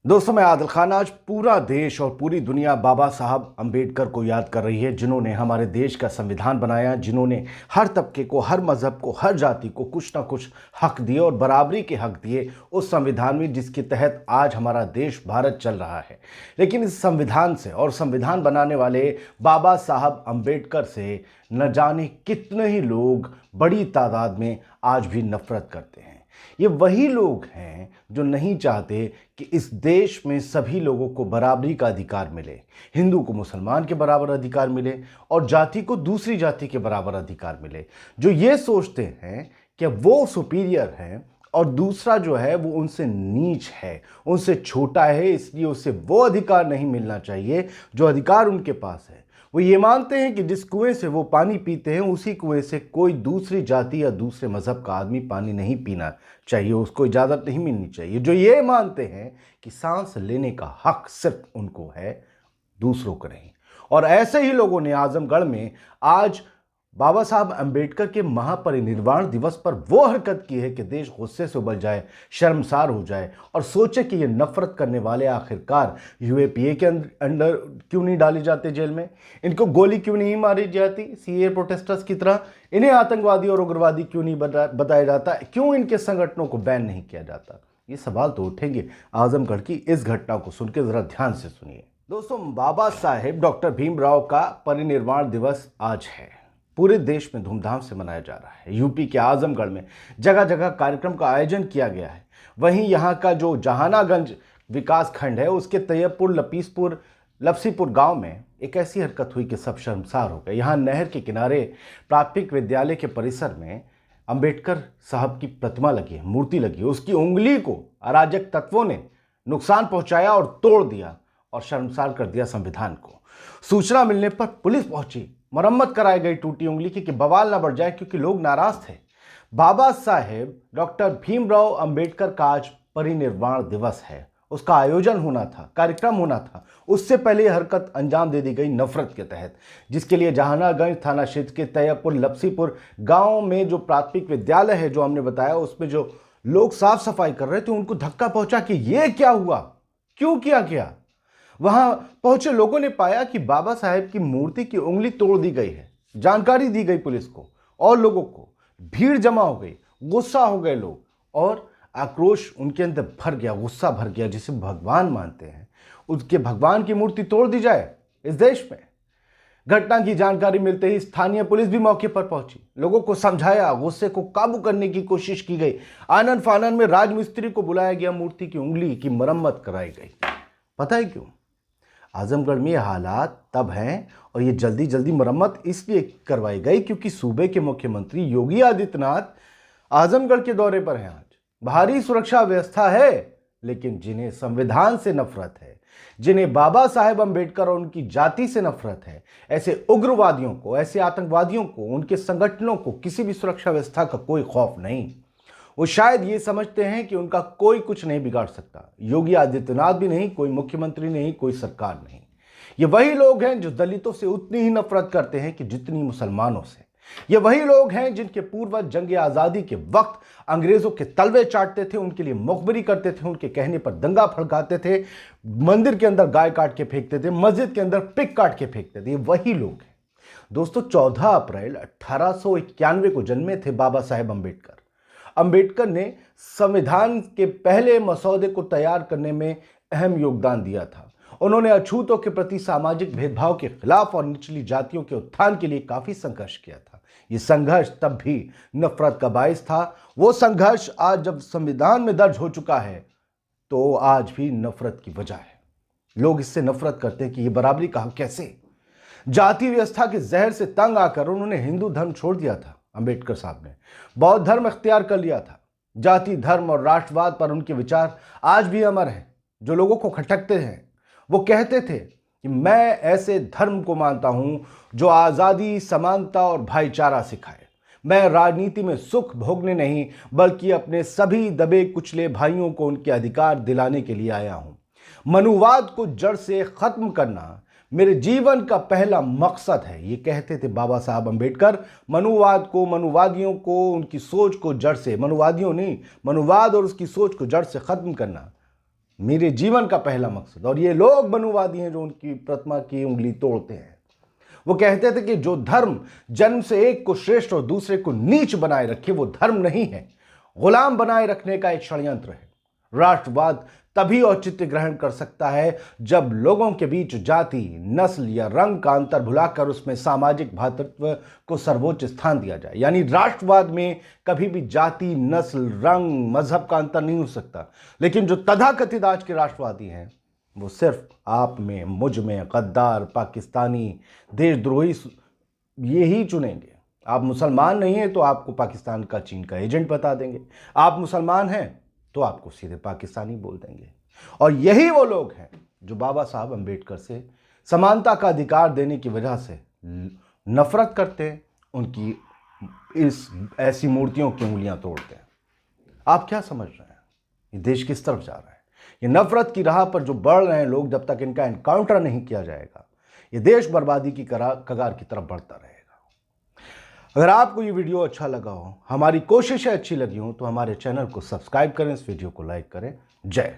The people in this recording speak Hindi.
दोस्तों, मैं आदिल खान। आज पूरा देश और पूरी दुनिया बाबा साहब अंबेडकर को याद कर रही है, जिन्होंने हमारे देश का संविधान बनाया, जिन्होंने हर तबके को, हर मजहब को, हर जाति को कुछ ना कुछ हक दिए और बराबरी के हक दिए उस संविधान में जिसके तहत आज हमारा देश भारत चल रहा है। लेकिन इस संविधान से और संविधान बनाने वाले बाबा साहब अंबेडकर से न जाने कितने ही लोग बड़ी तादाद में आज भी नफरत करते हैं। ये वही लोग हैं जो नहीं चाहते कि इस देश में सभी लोगों को बराबरी का अधिकार मिले, हिंदू को मुसलमान के बराबर अधिकार मिले और जाति को दूसरी जाति के बराबर अधिकार मिले। जो ये सोचते हैं कि वो सुपीरियर हैं और दूसरा जो है वो उनसे नीच है, उनसे छोटा है, इसलिए उसे वो अधिकार नहीं मिलना चाहिए जो अधिकार उनके पास है। वो ये मानते हैं कि जिस कुएं से वो पानी पीते हैं उसी कुएं से कोई दूसरी जाति या दूसरे मजहब का आदमी पानी नहीं पीना चाहिए, उसको इजाज़त नहीं मिलनी चाहिए। जो ये मानते हैं कि सांस लेने का हक सिर्फ उनको है, दूसरों को नहीं। और ऐसे ही लोगों ने आजमगढ़ में आज बाबा साहब अंबेडकर के महापरिनिर्वाण दिवस पर वो हरकत की है कि देश गुस्से से उबल जाए, शर्मसार हो जाए और सोचे कि ये नफरत करने वाले आखिरकार यूएपीए के अंदर क्यों नहीं डाले जाते जेल में, इनको गोली क्यों नहीं मारी जाती सीए प्रोटेस्टर्स की तरह, इन्हें आतंकवादी और उग्रवादी क्यों नहीं बताया जाता, क्यों इनके संगठनों को बैन नहीं किया जाता। ये सवाल तो उठेंगे। आजमगढ़ की इस घटना को सुनकर जरा ध्यान से सुनिए। दोस्तों, बाबा साहेब डॉक्टर भीमराव का परिनिर्वाण दिवस आज है। पूरे देश में धूमधाम से मनाया जा रहा है। यूपी के आजमगढ़ में जगह जगह कार्यक्रम का आयोजन किया गया है। वहीं यहाँ का जो जहानागंज विकास खंड है उसके तैयबपुर लपसीपुर गांव में एक ऐसी हरकत हुई कि सब शर्मसार हो गए। यहाँ नहर के किनारे प्राथमिक विद्यालय के परिसर में अंबेडकर साहब की प्रतिमा लगी है, मूर्ति लगी है। उसकी उंगली को अराजक तत्वों ने नुकसान पहुंचाया और तोड़ दिया और शर्मसार कर दिया संविधान को। सूचना मिलने पर पुलिस पहुंची, मरम्मत कराई गई टूटी उंगली की कि बवाल ना बढ़ जाए, क्योंकि लोग नाराज थे। बाबा साहेब डॉक्टर भीमराव अंबेडकर का आज परिनिर्वाण दिवस है, उसका आयोजन होना था, कार्यक्रम होना था। उससे पहले यह हरकत अंजाम दे दी गई नफरत के तहत, जिसके लिए जहानागंज थाना क्षेत्र के तैयबपुर लपसीपुर गांव में जो प्राथमिक विद्यालय है जो हमने बताया, उसमें जो लोग साफ सफाई कर रहे थे उनको धक्का पहुंचा कि ये क्या हुआ, क्यों किया गया। वहां पहुंचे लोगों ने पाया कि बाबा साहेब की मूर्ति की उंगली तोड़ दी गई है। जानकारी दी गई पुलिस को और लोगों को। भीड़ जमा हो गई, गुस्सा हो गए लोग और आक्रोश उनके अंदर भर गया, गुस्सा भर गया। जिसे भगवान मानते हैं उसके भगवान की मूर्ति तोड़ दी जाए इस देश में। घटना की जानकारी मिलते ही स्थानीय पुलिस भी मौके पर पहुंची, लोगों को समझाया, गुस्से को काबू करने की कोशिश की गई। आनन फानन में राजमिस्त्री को बुलाया गया, मूर्ति की उंगली की मरम्मत कराई गई। पता है क्यों? आजमगढ़ में ये हालात तब हैं और ये जल्दी जल्दी मरम्मत इसलिए करवाई गई क्योंकि सूबे के मुख्यमंत्री योगी आदित्यनाथ आजमगढ़ के दौरे पर हैं। आज भारी सुरक्षा व्यवस्था है, लेकिन जिन्हें संविधान से नफरत है, जिन्हें बाबा साहेब अंबेडकर और उनकी जाति से नफरत है, ऐसे उग्रवादियों को, ऐसे आतंकवादियों को, उनके संगठनों को किसी भी सुरक्षा व्यवस्था का कोई खौफ नहीं। वो शायद ये समझते हैं कि उनका कोई कुछ नहीं बिगाड़ सकता। योगी आदित्यनाथ भी नहीं, कोई मुख्यमंत्री नहीं, कोई सरकार नहीं। ये वही लोग हैं जो दलितों से उतनी ही नफरत करते हैं कि जितनी मुसलमानों से। ये वही लोग हैं जिनके पूर्वज जंग आज़ादी के वक्त अंग्रेजों के तलवे चाटते थे, उनके लिए मुखबिरी करते थे, उनके कहने पर दंगा भड़काते थे, मंदिर के अंदर गाय काट के फेंकते थे, मस्जिद के अंदर पिक काट के फेंकते थे। ये वही लोग हैं। दोस्तों, 14 अप्रैल 1891 को जन्मे थे बाबा साहेब अंबेडकर। अंबेडकर ने संविधान के पहले मसौदे को तैयार करने में अहम योगदान दिया था। उन्होंने अछूतों के प्रति सामाजिक भेदभाव के खिलाफ और निचली जातियों के उत्थान के लिए काफी संघर्ष किया था। यह संघर्ष तब भी नफरत का बायस था। वो संघर्ष आज जब संविधान में दर्ज हो चुका है तो आज भी नफरत की वजह है। लोग इससे नफरत करते हैं कि यह बराबरी कहा कैसे। जाति व्यवस्था के जहर से तंग आकर उन्होंने हिंदू धर्म छोड़ दिया था। अंबेडकर साहब ने बौद्ध धर्म इख्तियार कर लिया था। जाति, धर्म और राष्ट्रवाद पर उनके विचार आज भी अमर हैं। जो लोगों को खटकते हैं वो कहते थे कि मैं ऐसे धर्म को मानता हूं जो आज़ादी, समानता और भाईचारा सिखाए। मैं राजनीति में सुख भोगने नहीं बल्कि अपने सभी दबे कुचले भाइयों को उनके अधिकार दिलाने के लिए आया हूं। मनुवाद को जड़ से खत्म करना मेरे जीवन का पहला मकसद है। ये कहते थे बाबा साहब अंबेडकर। मनुवाद को, मनुवादियों को, उनकी सोच को जड़ से, मनुवादियों नहीं, मनुवाद और उसकी सोच को जड़ से खत्म करना मेरे जीवन का पहला मकसद। और ये लोग मनुवादी हैं जो उनकी प्रतिमा की उंगली तोड़ते हैं। वो कहते थे कि जो धर्म जन्म से एक को श्रेष्ठ और दूसरे को नीच बनाए रखे वो धर्म नहीं है, गुलाम बनाए रखने का एक षड्यंत्र है। राष्ट्रवाद तभी औचित्य ग्रहण कर सकता है जब लोगों के बीच जाति, नस्ल या रंग का अंतर भुलाकर उसमें सामाजिक भ्रातृत्व को सर्वोच्च स्थान दिया जाए। यानी राष्ट्रवाद में कभी भी जाति, नस्ल, रंग, मजहब का अंतर नहीं हो सकता। लेकिन जो तथाकथित आज के राष्ट्रवादी हैं वो सिर्फ आप में, मुझ में, गद्दार, पाकिस्तानी, देशद्रोही यही चुनेंगे। आप मुसलमान नहीं हैं तो आपको पाकिस्तान का, चीन का एजेंट बता देंगे। आप मुसलमान हैं तो आपको सीधे पाकिस्तानी बोल देंगे। और यही वो लोग हैं जो बाबा साहब अंबेडकर से समानता का अधिकार देने की वजह से नफरत करते हैं, उनकी इस ऐसी मूर्तियों की उंगलियां तोड़ते हैं। आप क्या समझ रहे हैं ये देश किस तरफ जा रहा है? ये नफरत की राह पर जो बढ़ रहे हैं लोग, जब तक इनका एनकाउंटर नहीं किया जाएगा ये देश बर्बादी की कगार की तरफ बढ़ता रहेगा। अगर आपको ये वीडियो अच्छा लगा हो, हमारी कोशिशें अच्छी लगी हो, तो हमारे चैनल को सब्सक्राइब करें, इस वीडियो को लाइक करें। जय